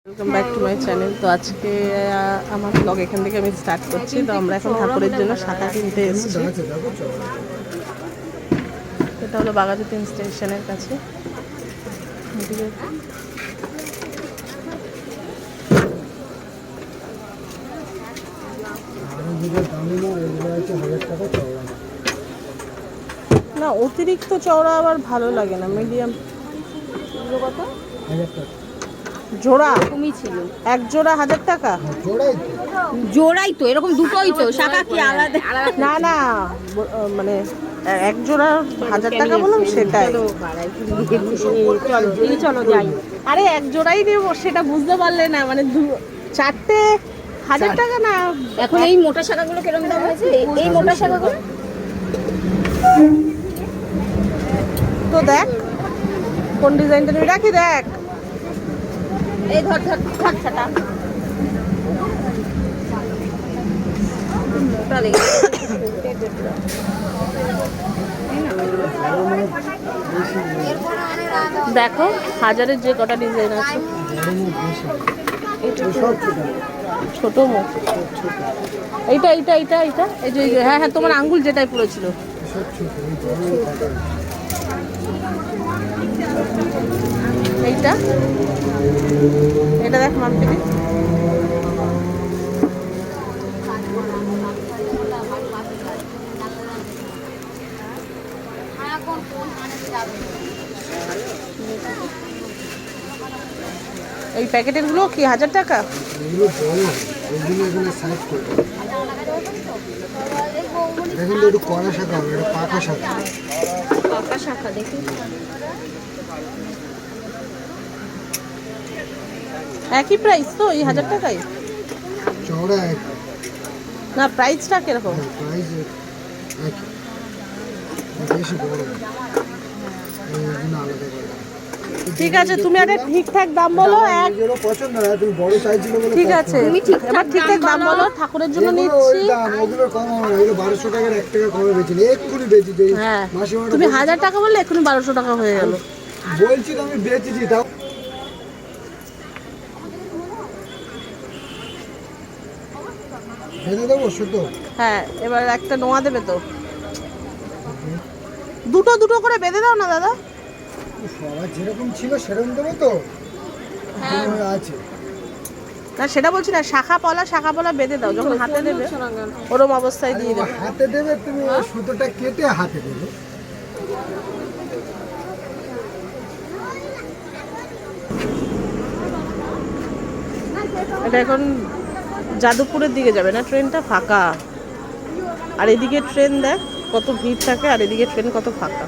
Welcome back to my channel. তো আজকে আমার ব্লগ এখান থেকে আমি স্টার্ট করছি। তো আমরা এখন ঠাকুরের জন্য শাখা কিনতে এসেছি। এটা হলো বাঘাযতীন স্টেশনের কাছে। না, অতিরিক্ত চওড়া আবার ভালো লাগে না, মিডিয়াম। কত? জোড়া কমই ছিল। এক জোড়া 1000 টাকা। জোড়াই তো এরকম দুটোই তো, শাখা কি আলাদা? না না, মানে এক জোড়া 1000 টাকা বললাম সেটাই। চলো যাই। আরে এক জোড়াই নেবো, সেটা বুঝতে পারলে না? মানে চারটে 1000 টাকা না। এখন এই মোটা শাখাগুলো কিরকম দাম হয়েছে? এই মোটা শাখাগুলো তো দেখ কোন ডিজাইনটা নিয়ে রাখি। দেখ এই ধর ধর থাক ছাটা মোটা লেগে দেখো, হাজারের যে কটা ডিজাইন আছে। ছোট মুখ, এইটা এইটা এইটা এইটা এই যে হ্যাঁ হ্যাঁ, তোমার আঙ্গুল যেটাই পড়েছিল। এইটা এটা দেখ মাম্পিদি। এই প্যাকেটের গুলো কি 1000 টাকা? দেখুন তো, একটু কড়া শাখা হবে, এটা পাকা শাখা। পাকা শাখা দেখি। একই প্রাইস তো এই 1000 টাকায়? চওড়া এক, না প্রাইসটা কিরকম? প্রাইস এক, বেশি বড় এই জন্য আলাদা করে। ঠিক আছে, তুমি একটা ঠিকঠাক দাম বলো। এক যেগুলো পছন্দ হয় তুমি বড় সাইজ ছিল বলে। ঠিক আছে, এবার ঠিকঠাক দাম বলো। ঠাকুরের জন্য নিচ্ছি। ওগুলো কম হবে না, এগুলো 1200 টাকার 1 টাকা কমে বেচি, এক্ষুনি বেচি। হ্যাঁ, তুমি 1000 টাকা বললে এক্ষুনি 1200 টাকা হয়ে গেল। বলছি তো আমি বেচেছি, তাও বেঁধে দেবো শুধু। হ্যাঁ, এবার একটা নোয়া দেবে তো। দুটো দুটো করে বেঁধে দাও না দাদা। সবার যেরকম ছিল সেরকম দেবো তো। হ্যাঁ আছে না, সেটা বলছি না, শাখা পলা বেঁধে দাও। যখন হাতে দেবে ওরম অবস্থায় দিয়ে দেবে। হাতে দেবে তুমি, সুতোটা কেটে হাতে দেবে। এটা এখন যাদবপুরের দিকে যাবে না ট্রেনটা? ফাঁকা। আর এদিকে ট্রেন দেখ কত ভিড় থাকে, আর এদিকে ট্রেন কত ফাঁকা।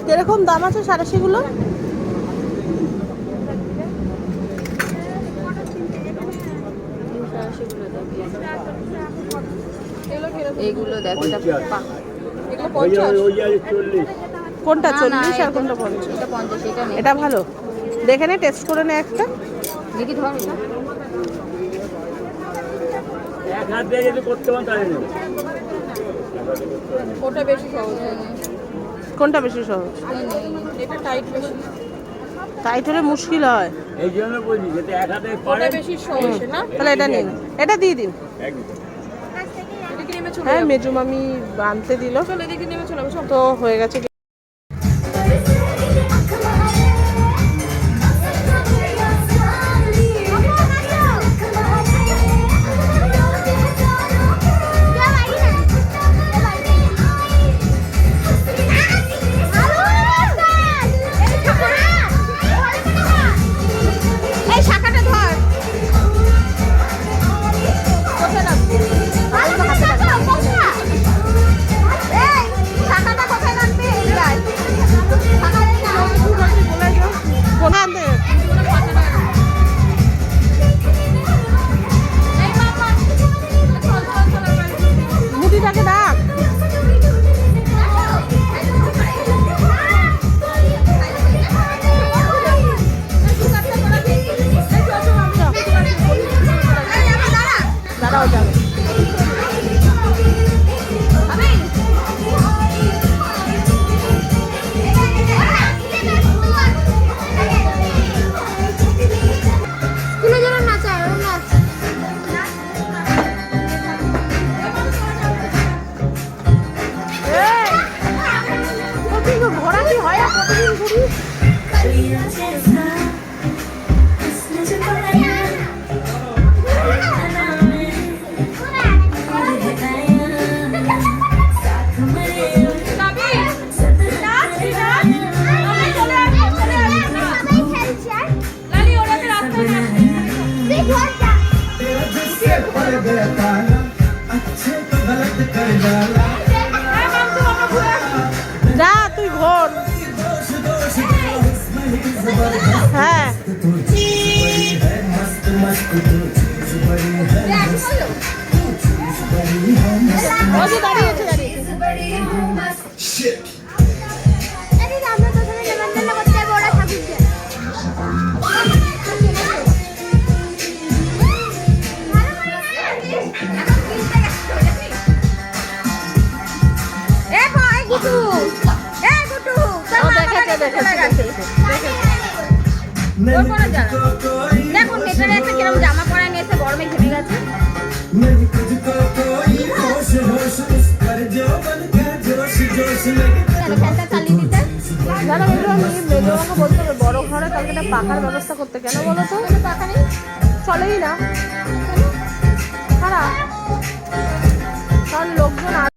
কিরকম দাম আছে সারাশিগুলো? এইগুলো দেখো, কোনটা 40 আর কোনটা 50? এটা 50, এটা নেই। এটা ভালো, দেখে নে, টেস্ট করে নে একটা। দেখি ধর এটা। এক হাত দিয়ে যদি করতে পারেন তাহলে নেব। ওটা বেশি সহজ। কোনটা বেশি সহজ? এটা টাইট বেশি। টাইট হলে মুশকিল হয়। এই জন্য বলছি যেটা এক হাতে ওটা পারেন বেশি সহজ না? তাহলে এটা নিন, এটা দিয়ে দিন। একদম। এটা কি নেমে চলে হ্যাঁ, যাবে? মেজু মামি আনতে দিল চলো এদিকে নেমে চলে যাবে সব। তো হয়ে গেছে। এই শাখাটা ধর। কোথায় রাখবো? এই শাখাটা কোথায় রাখবি? যা তুই ঘোর। হ্যাঁ ওই যে দাঁড়িয়েছে দেখুন ভেতরে একটা কিরকম জামা পরা নিয়েছে, গরমে ঘেমে গেছে। ফ্যানটা চালিয়ে দিতে দাদা এগুলো আমি মেজবাকে বলতে হবে বড় ঘরে কালকে একটা পাখার ব্যবস্থা করতে। কেন বলো তো? পাখা নেই, চলেই না খারাপ, কারণ লোকজন